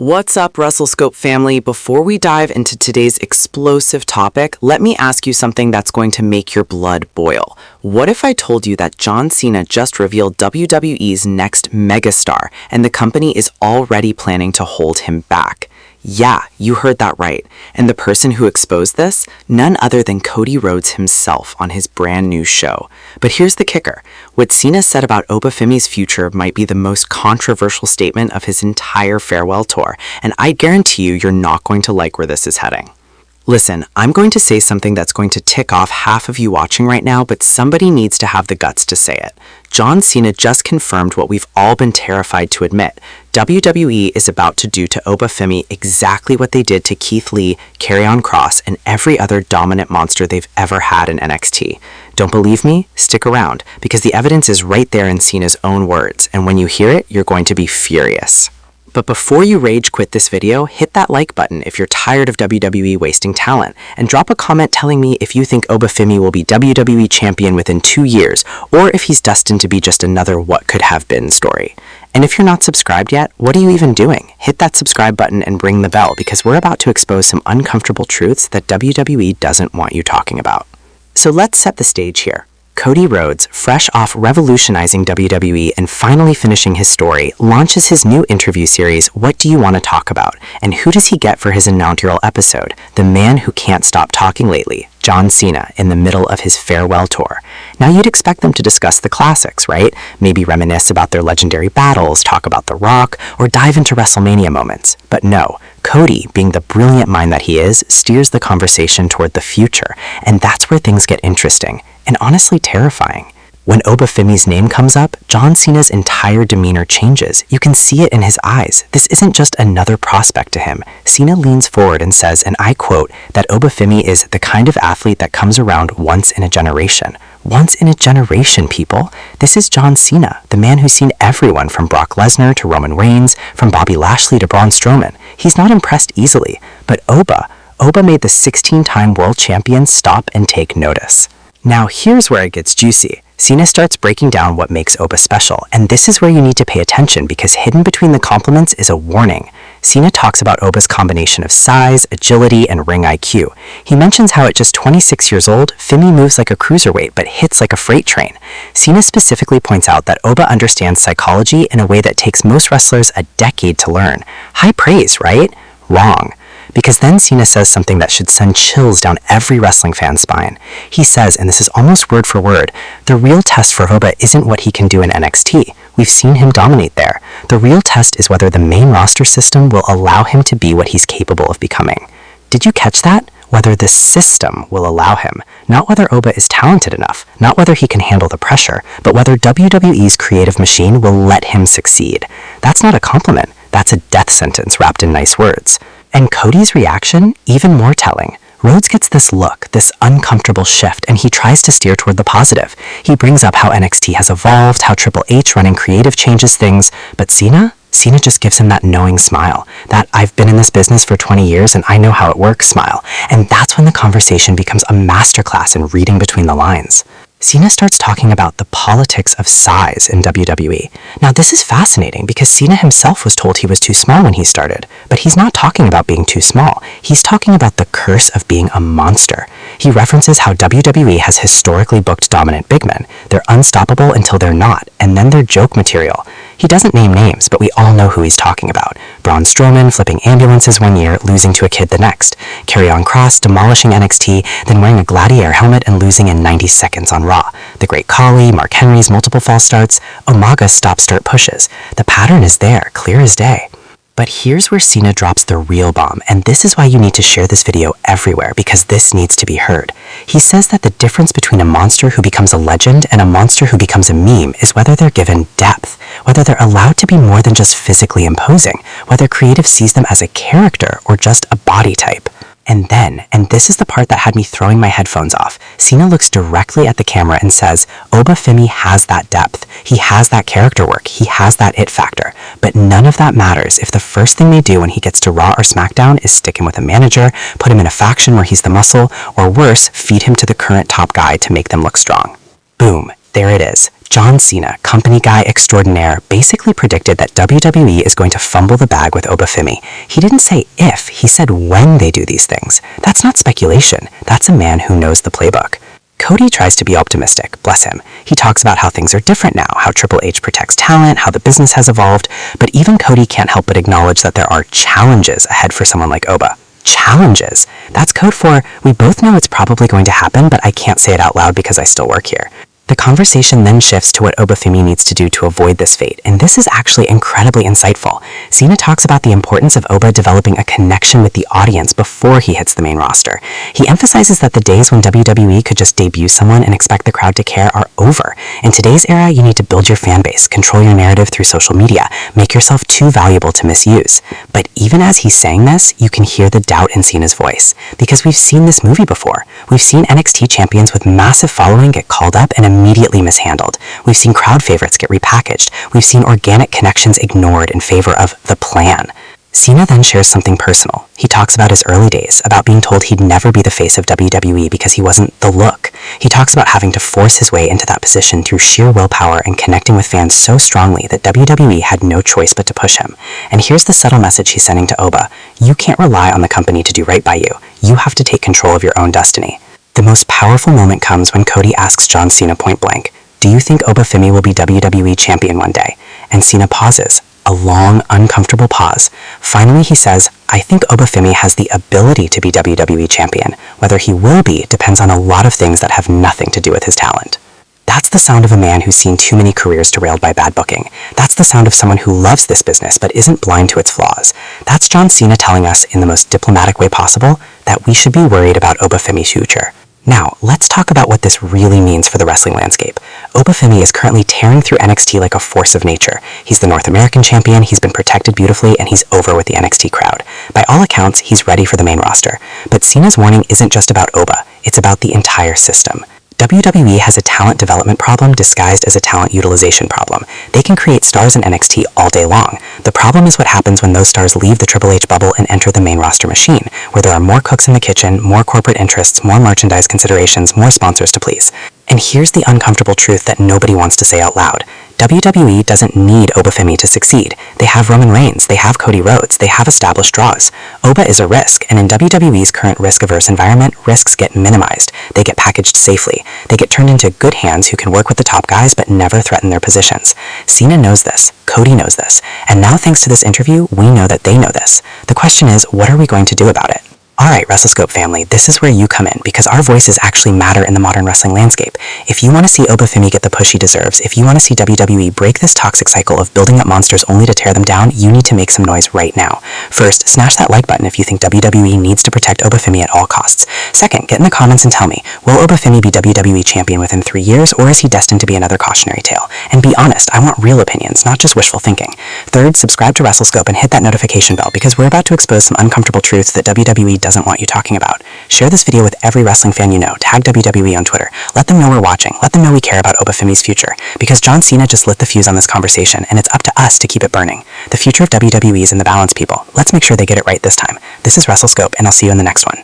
What's up, Wrestle Scope family? Before we dive into today's explosive topic, let me ask you something that's going to make your blood boil. What if I told you that John Cena just revealed WWE's next megastar, and the company is already planning to hold him back? Yeah, you heard that right. And the person who exposed this? None other than Cody Rhodes himself on his brand new show. But here's the kicker. What Cena said about Oba Femi's future might be the most controversial statement of his entire farewell tour, and I guarantee you you're not going to like where this is heading. Listen, I'm going to say something that's going to tick off half of you watching right now, but somebody needs to have the guts to say it. John Cena just confirmed what we've all been terrified to admit. WWE is about to do to Oba Femi exactly what they did to Keith Lee, Karrion Kross, and every other dominant monster they've ever had in NXT. Don't believe me? Stick around, because the evidence is right there in Cena's own words, and when you hear it, you're going to be furious. But before you rage quit this video, hit that like button if you're tired of WWE wasting talent, and drop a comment telling me if you think Oba Femi will be WWE champion within 2 years, or if he's destined to be just another what could have been story. And if you're not subscribed yet, what are you even doing? Hit that subscribe button and ring the bell, because we're about to expose some uncomfortable truths that WWE doesn't want you talking about. So let's set the stage here. Cody Rhodes, fresh off revolutionizing WWE and finally finishing his story, launches his new interview series, What Do You Want to Talk About? And who does he get for his inaugural episode? The man who can't stop talking lately, John Cena, in the middle of his farewell tour. Now you'd expect them to discuss the classics, right? Maybe reminisce about their legendary battles, talk about The Rock, or dive into WrestleMania moments. But no, Cody, being the brilliant mind that he is, steers the conversation toward the future, and that's where things get interesting, and honestly terrifying. When Oba Femi's name comes up, John Cena's entire demeanor changes. You can see it in his eyes. This isn't just another prospect to him. Cena leans forward and says, and I quote, that Oba Femi is the kind of athlete that comes around once in a generation. Once in a generation, people. This is John Cena, the man who's seen everyone from Brock Lesnar to Roman Reigns, from Bobby Lashley to Braun Strowman. He's not impressed easily, but Oba made the 16-time world champion stop and take notice. Now here's where it gets juicy. Cena starts breaking down what makes Oba special, and this is where you need to pay attention because hidden between the compliments is a warning. Cena talks about Oba's combination of size, agility, and ring IQ. He mentions how at just 26 years old, Femi moves like a cruiserweight but hits like a freight train. Cena specifically points out that Oba understands psychology in a way that takes most wrestlers a decade to learn. High praise, right? Wrong. Because then Cena says something that should send chills down every wrestling fan's spine. He says, and this is almost word for word, the real test for Oba isn't what he can do in NXT. We've seen him dominate there. The real test is whether the main roster system will allow him to be what he's capable of becoming. Did you catch that? Whether the system will allow him. Not whether Oba is talented enough, not whether he can handle the pressure, but whether WWE's creative machine will let him succeed. That's not a compliment. That's a death sentence wrapped in nice words. And Cody's reaction, even more telling. Rhodes gets this look, this uncomfortable shift, and he tries to steer toward the positive. He brings up how NXT has evolved, how Triple H running creative changes things, but Cena just gives him that knowing smile, that I've been in this business for 20 years and I know how it works smile. And that's when the conversation becomes a masterclass in reading between the lines. Cena starts talking about the politics of size in WWE. Now this is fascinating because Cena himself was told he was too small when he started, but he's not talking about being too small. He's talking about the curse of being a monster. He references how WWE has historically booked dominant big men. They're unstoppable until they're not, and then they're joke material. He doesn't name names, but we all know who he's talking about. Braun Strowman flipping ambulances one year, losing to a kid the next. Karrion Kross demolishing NXT, then wearing a Gladiator helmet and losing in 90 seconds on Raw. The Great Khali, Mark Henry's multiple false starts, Umaga's stop-start pushes. The pattern is there, clear as day. But here's where Cena drops the real bomb, and this is why you need to share this video everywhere, because this needs to be heard. He says that the difference between a monster who becomes a legend and a monster who becomes a meme is whether they're given depth, whether they're allowed to be more than just physically imposing, whether creative sees them as a character or just a body type. And then, and this is the part that had me throwing my headphones off, Cena looks directly at the camera and says, Oba Femi has that depth, he has that character work, he has that it factor, but none of that matters if the first thing they do when he gets to Raw or SmackDown is stick him with a manager, put him in a faction where he's the muscle, or worse, feed him to the current top guy to make them look strong. Boom, there it is. John Cena, company guy extraordinaire, basically predicted that WWE is going to fumble the bag with Oba Femi. He didn't say if, he said when they do these things. That's not speculation. That's a man who knows the playbook. Cody tries to be optimistic, bless him. He talks about how things are different now, how Triple H protects talent, how the business has evolved, but even Cody can't help but acknowledge that there are challenges ahead for someone like Oba. Challenges. That's code for, we both know it's probably going to happen, but I can't say it out loud because I still work here. The conversation then shifts to what Oba Femi needs to do to avoid this fate, and this is actually incredibly insightful. Cena talks about the importance of Oba developing a connection with the audience before he hits the main roster. He emphasizes that the days when WWE could just debut someone and expect the crowd to care are over. In today's era, you need to build your fan base, control your narrative through social media, make yourself too valuable to misuse. But even as he's saying this, you can hear the doubt in Cena's voice, because we've seen this movie before. We've seen NXT champions with massive following get called up and immediately mishandled. We've seen crowd favorites get repackaged. We've seen organic connections ignored in favor of the plan. Cena then shares something personal. He talks about his early days, about being told he'd never be the face of WWE because he wasn't the look. He talks about having to force his way into that position through sheer willpower and connecting with fans so strongly that WWE had no choice but to push him. And here's the subtle message he's sending to Oba. You can't rely on the company to do right by you. You have to take control of your own destiny. The most powerful moment comes when Cody asks John Cena point blank, "Do you think Oba Femi will be WWE champion one day?" And Cena pauses, a long, uncomfortable pause. Finally, he says, "I think Oba Femi has the ability to be WWE champion. Whether he will be depends on a lot of things that have nothing to do with his talent." That's the sound of a man who's seen too many careers derailed by bad booking. That's the sound of someone who loves this business but isn't blind to its flaws. That's John Cena telling us in the most diplomatic way possible that we should be worried about Oba Femi's future. Now, let's talk about what this really means for the wrestling landscape. Oba Femi is currently tearing through NXT like a force of nature. He's the North American champion, he's been protected beautifully, and he's over with the NXT crowd. By all accounts, he's ready for the main roster. But Cena's warning isn't just about Oba, it's about the entire system. WWE has a talent development problem disguised as a talent utilization problem. They can create stars in NXT all day long. The problem is what happens when those stars leave the Triple H bubble and enter the main roster machine, where there are more cooks in the kitchen, more corporate interests, more merchandise considerations, more sponsors to please. And here's the uncomfortable truth that nobody wants to say out loud. WWE doesn't need Oba Femi to succeed. They have Roman Reigns, they have Cody Rhodes, they have established draws. Oba is a risk, and in WWE's current risk-averse environment, risks get minimized. They get packaged safely. They get turned into good hands who can work with the top guys but never threaten their positions. Cena knows this, Cody knows this, and now thanks to this interview, we know that they know this. The question is, what are we going to do about it? Alright, Wrestle Scope family, this is where you come in, because our voices actually matter in the modern wrestling landscape. If you want to see Oba Femi get the push he deserves, if you want to see WWE break this toxic cycle of building up monsters only to tear them down, you need to make some noise right now. First, smash that like button if you think WWE needs to protect Oba Femi at all costs. Second, get in the comments and tell me, will Oba Femi be WWE champion within 3 years, or is he destined to be another cautionary tale? And be honest, I want real opinions, not just wishful thinking. Third, subscribe to Wrestle Scope and hit that notification bell, because we're about to expose some uncomfortable truths that WWE doesn't want you talking about. Share this video with every wrestling fan you know. Tag WWE on Twitter. Let them know we're watching. Let them know we care about Oba Femi's future. Because John Cena just lit the fuse on this conversation, and it's up to us to keep it burning. The future of WWE is in the balance, people. Let's make sure they get it right this time. This is Wrestle Scope, and I'll see you in the next one.